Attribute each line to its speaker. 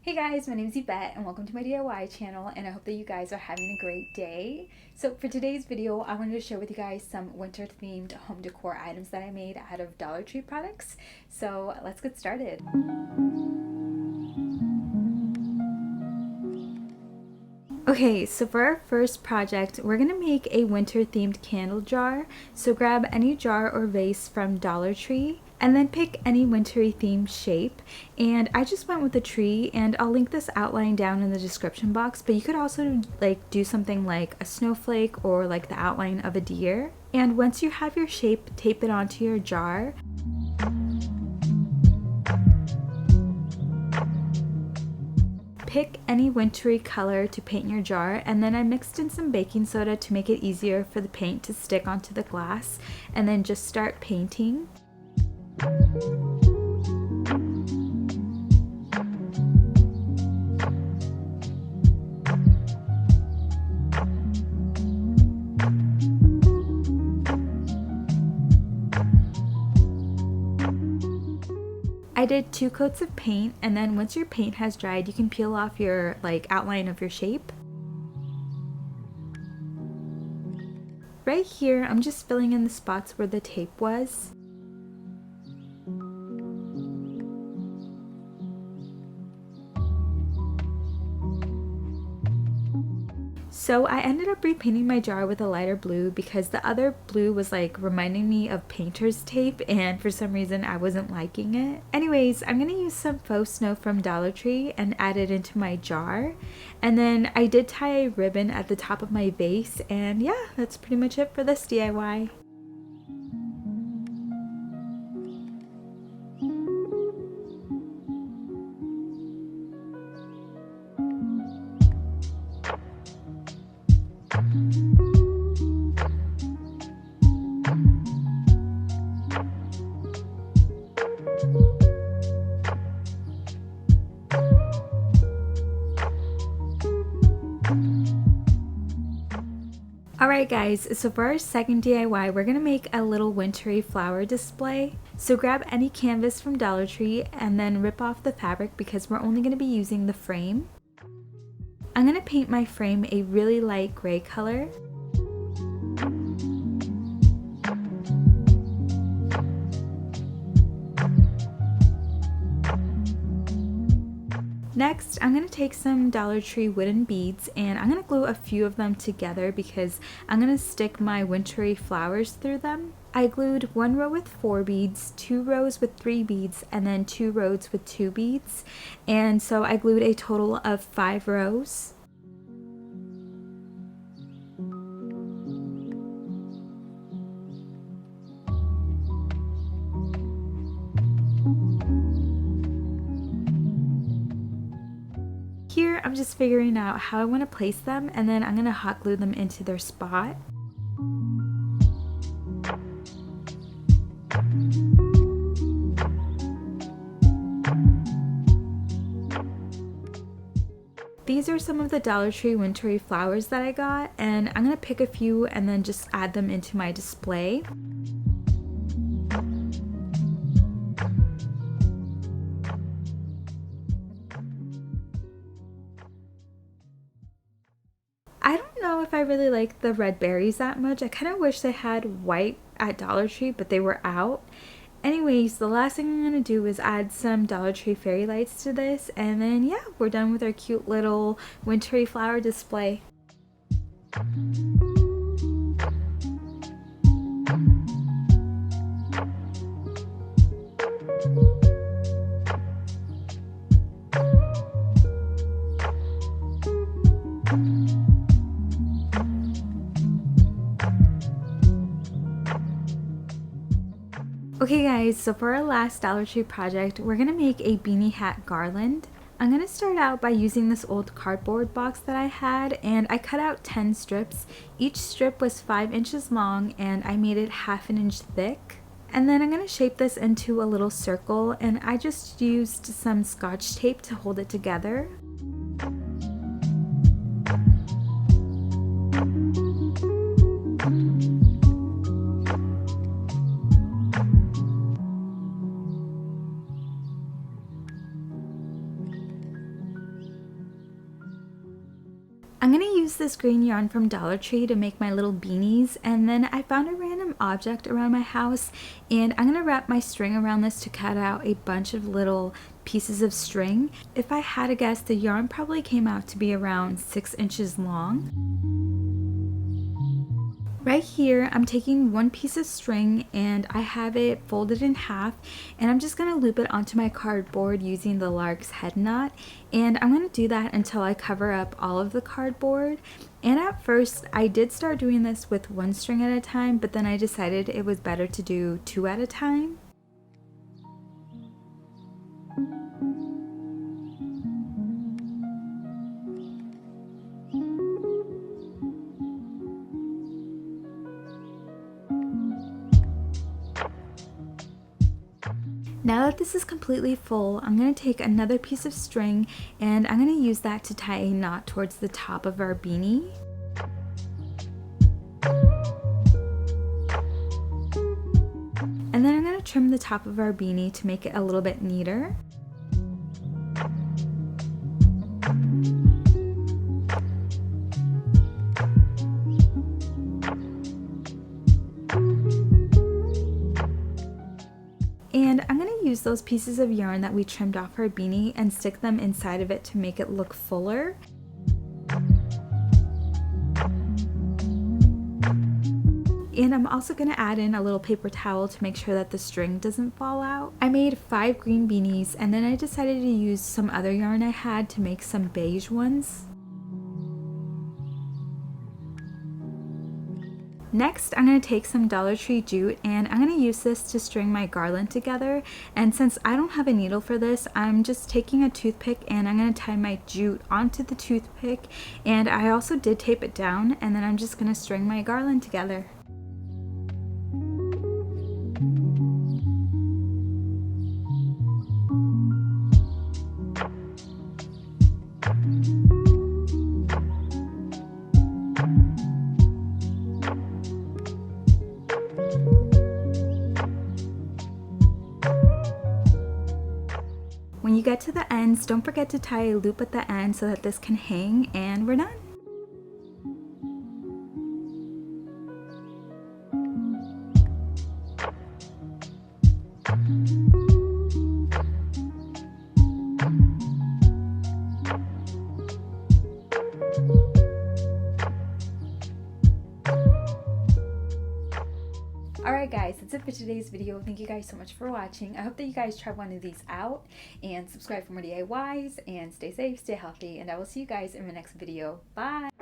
Speaker 1: Hey guys, my name is Yvette and welcome to my DIY channel, and I hope that you guys are having a great day. So for today's video, I wanted to share with you guys some winter themed home decor items that I made out of Dollar Tree products. So let's get started. Okay, so for our first project, we're gonna make a winter themed candle jar. So grab any jar or vase from Dollar Tree and then pick any wintry themed shape. And I just went with a tree, and I'll link this outline down in the description box, but you could also do something like a snowflake or like the outline of a deer. And once you have your shape, tape it onto your jar. Pick any wintry color to paint your jar, and then I mixed in some baking soda to make it easier for the paint to stick onto the glass, and then just start painting. I did 2 coats of paint, and then once your paint has dried, you can peel off your outline of your shape. Right here, I'm just filling in the spots where the tape was. So I ended up repainting my jar with a lighter blue because the other blue was reminding me of painter's tape, and for some reason I wasn't liking it. Anyways, I'm gonna use some faux snow from Dollar Tree and add it into my jar. And then I did tie a ribbon at the top of my vase, and yeah, that's pretty much it for this DIY. Alright guys, so for our second DIY, we're going to make a little wintry flower display. So grab any canvas from Dollar Tree and then rip off the fabric because we're only going to be using the frame. I'm going to paint my frame a really light gray color. Next, I'm going to take some Dollar Tree wooden beads, and I'm going to glue a few of them together because I'm going to stick my wintry flowers through them. I glued 1 row with 4 beads, 2 rows with 3 beads, and then 2 rows with 2 beads. And so I glued a total of 5 rows. Here, I'm just figuring out how I want to place them, and then I'm going to hot glue them into their spot. These are some of the Dollar Tree wintry flowers that I got, and I'm going to pick a few and then just add them into my display. I don't know if I really like the red berries that much. I kind of wish they had white at Dollar Tree, but they were out. Anyways, the last thing I'm going to do is add some Dollar Tree fairy lights to this, and then yeah, we're done with our cute little wintry flower display. Okay guys, so for our last Dollar Tree project, we're going to make a beanie hat garland. I'm going to start out by using this old cardboard box that I had, and I cut out 10 strips. Each strip was 5 inches long, and I made it 1/2 inch thick. And then I'm going to shape this into a little circle, and I just used some Scotch tape to hold it together. I'm going to use this green yarn from Dollar Tree to make my little beanies, and then I found a random object around my house and I'm going to wrap my string around this to cut out a bunch of little pieces of string. If I had to guess, the yarn probably came out to be around 6 inches long. Right here, I'm taking one piece of string and I have it folded in half, and I'm just going to loop it onto my cardboard using the lark's head knot, and I'm going to do that until I cover up all of the cardboard. And at first, I did start doing this with one string at a time, but then I decided it was better to do 2 at a time. Now that this is completely full, I'm going to take another piece of string and I'm going to use that to tie a knot towards the top of our beanie. And then I'm going to trim the top of our beanie to make it a little bit neater. And I'm going to use those pieces of yarn that we trimmed off our beanie and stick them inside of it to make it look fuller. And I'm also going to add in a little paper towel to make sure that the string doesn't fall out. I made 5 green beanies and then I decided to use some other yarn I had to make some beige ones. Next, I'm going to take some Dollar Tree jute and I'm going to use this to string my garland together. And since I don't have a needle for this, I'm just taking a toothpick and I'm going to tie my jute onto the toothpick. And I also did tape it down, and then I'm just going to string my garland together. When you get to the ends, don't forget to tie a loop at the end so that this can hang, and we're done. Alright guys, that's it for today's video. Thank you guys so much for watching. I hope that you guys try one of these out and subscribe for more DIYs, and stay safe, stay healthy, and I will see you guys in my next video. Bye!